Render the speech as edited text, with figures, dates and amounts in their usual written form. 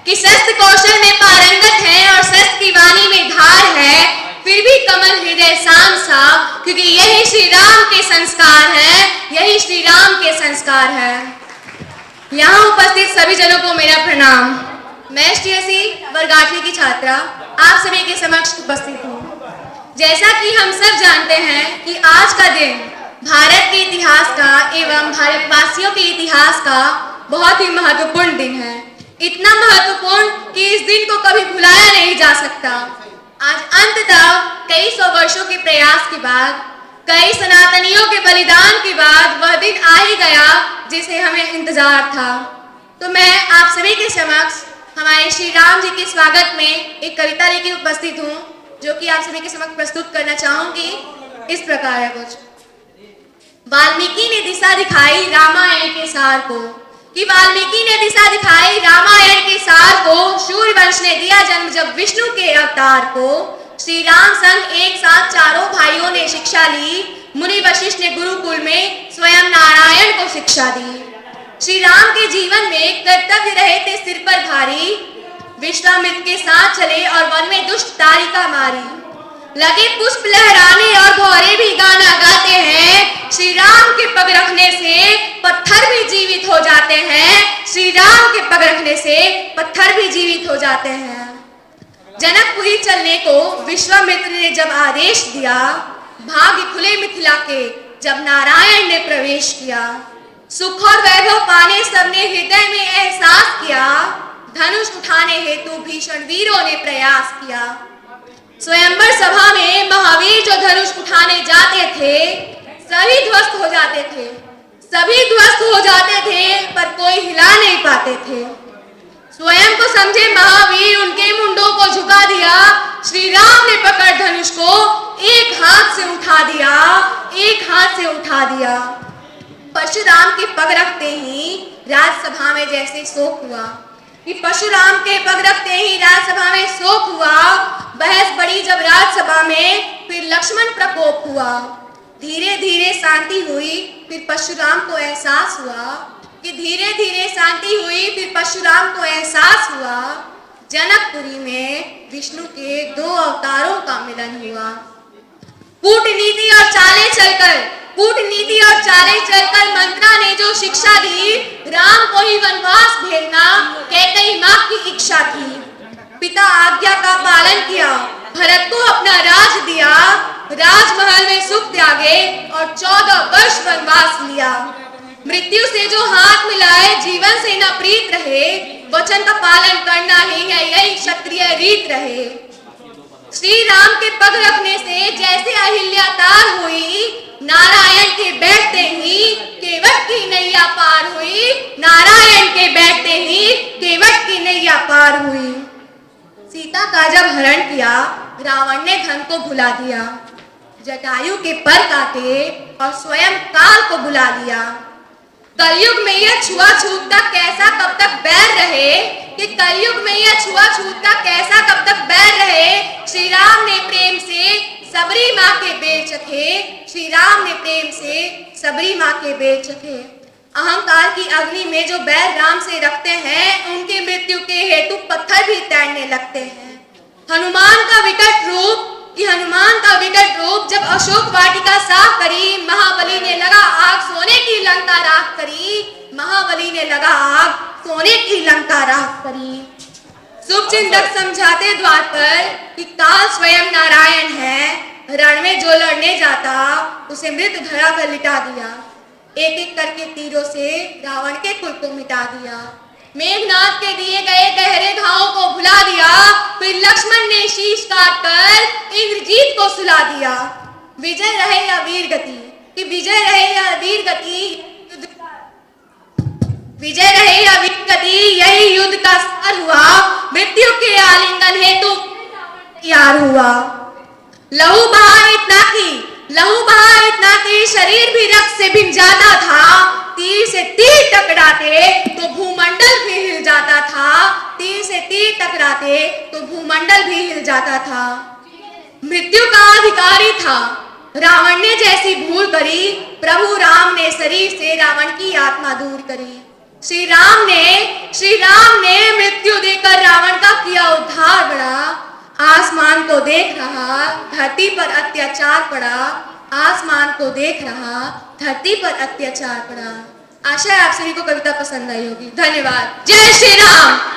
कि शस्त्र कौशल में पारंगत है और शस्त्र की वाणी में धार है, फिर भी कमल हृदय शाम सा, क्योंकि यही श्री राम के संस्कार है, यही श्री राम के संस्कार है। यहाँ उपस्थित सभी जनों को मेरा प्रणाम। मैं श्रेयसी वर्ग 8वीं की छात्रा आप सभी के समक्ष उपस्थित हूँ। जैसा कि हम सब जानते हैं कि आज का दिन भारत के इतिहास का एवं भारतवासियों के इतिहास का बहुत ही महत्वपूर्ण दिन है। इतना महत्वपूर्ण कि इस दिन को कभी भुलाया नहीं जा सकता। आज अंततः कई सौ वर्षों के प्रयास के बाद, कई सनातनियों के बलिदान के बाद वह दिन आ ही गया जिसे हमें इंतजार था। तो मैं आप सभी के समक्ष हमारे श्री राम जी के स्वागत में एक कविता लेकर उपस्थित हूँ, जो कि आप सभी के समक्ष प्रस्तुत करना चाहूंगी। इस प्रकार है कुछ। वाल्मीकि ने दिशा दिखाई रामायण के सार को, कि वाल्मीकि ने दिशा दिखाई रामायण के सार को, सूर्यवंश ने दिया जन्म जब विष्णु के अवतार को। श्री राम संग एक साथ चारों भाइयों ने शिक्षा ली, मुनि वशिष्ठ ने गुरुकुल में स्वयं नारायण को शिक्षा दी। श्री राम के जीवन में कर्तव्य रहे थे सिर पर भारी, विश्वामित्र के साथ चले और वन में दुष्ट तारिका मारी। लगे पुष्प लहराने और भौरे भी गाना गाते हैं, श्री राम के पग रखने से पत्थर भी जीवित हो जाते हैं, श्री राम के पग रखने से पत्थर भी जीवित हो जाते हैं। जनकपुरी चलने को विश्वामित्र ने जब आदेश दिया, भाग्य खुले मिथिला के जब नारायण ने प्रवेश किया। सुख और वैभव पाने सबने हृदय में एहसास किया, धनुष उठाने हेतु भीषण वीरों ने प्रयास किया। स्वयंवर सभा में महावीर जो धनुष उठाने जाते थे, सभी ध्वस्त हो जाते थे, सभी ध्वस्त हो जाते थे, पर कोई हिला नहीं पाते थे। स्वयं को समझे महावीर उनके मुंडों को झुका दिया, श्री राम ने पकड़ धनुष को एक हाथ से उठा दिया, एक हाथ से उठा दिया। परशुराम के पग रखते ही राजसभा में जैसे शोक हुआ, कि परशुराम के पग रखते ही राजसभा में शोक हुआ। बहस बढ़ी जब राजसभा में, फिर लक्ष्मण प्रकोप हुआ। धीरे धीरे शांति हुई, फिर परशुराम को एहसास हुआ, कि धीरे धीरे शांति हुई, फिर परशुराम को एहसास हुआ, जनकपुरी में विष्णु के दो अवतारों का मिलन हुआ। कूटनीति और चालें चलकर, कूटनीति और चालें चलकर मंत्रा ने जो शिक्षा दी, राम को ही वनवास भेजना कैकेयी मां की इच्छा थी। पिता आज्ञा का पालन किया, भरत को अपना राज दिया, राजमहल में सुख त्यागे और 14 वर्ष वनवास लिया। मृत्यु से जो हाथ मिलाए, जीवन से न प्रीत रहे, वचन का पालन करना ही है यही क्षत्रिय रीत रहे। श्री राम के पग रखने से जैसे अहिल्या तार हुई, नारायण के बैठते ही केवट की नैया पार हुई, नारायण के बैठते ही केवट की नैया पार हुई। सीता का जब हरण किया, रावण ने धन को भुला दिया, जटायु के पर काटे और स्वयं काल को बुला लिया। कलयुग में यह छुआछूत का कैसा कब तक बैर रहे, कि कलयुग में यह छुआछूत का कैसा कब तक बैर रहे। श्री राम ने प्रेम से सबरी माँ के बेर चखे, श्री राम ने प्रेम से सबरी माँ के बेर चखे। अहंकार की अग्नि में जो बैर राम से रखते हैं, उनकी मृत्यु के हेतु पत्थर भी तैरने लगते हैं। हनुमान का विकट रूप, कि हनुमान का विकट रूप जब अशोक वाटिका साफ करी, महाबली ने लगा आग सोने की लंका राख करी, महाबली ने लगा आग सोने की लंका राख करी। शुभ चिंतक समझाते द्वार पर कि काल स्वयं नारायण है, रण में जो लड़ने जाता उसे मृत धरा कर लिटा दिया। एक एक करके तीरों से रावण के कुल को मिटा दिया। मेघनाथ के दिए गए गहरे घावों को भुला दिया, फिर लक्ष्मण ने शीश काट कर इंद्रजीत को सुला दिया। विजय रहे या वीर गति, कि विजय रहे या वीर गति, विजय रहे या वीर गति, यही युद्ध का सार हुआ। मृत्यु के आलिंगन हेतु तैयार हुआ। लहू बहा इतना की, लहू बहा इतना की, शरीर भी रक्त से भिन जाता था। तीर से तीर टकराते तो भूमंडल भी हिल जाता था, तीर से तीर टकराते तो भूमंडल भी हिल जाता था। मृत्यु का अधिकारी था रावण ने जैसी भूल करी, प्रभु राम ने शरीर से रावण की आत्मा दूर करी। श्री राम ने मृत्यु देकर को देख रहा, धरती पर अत्याचार पड़ा। आसमान को देख रहा, धरती पर अत्याचार पड़ा। आशा है आप सभी को कविता पसंद आई होगी। धन्यवाद। जय श्री राम।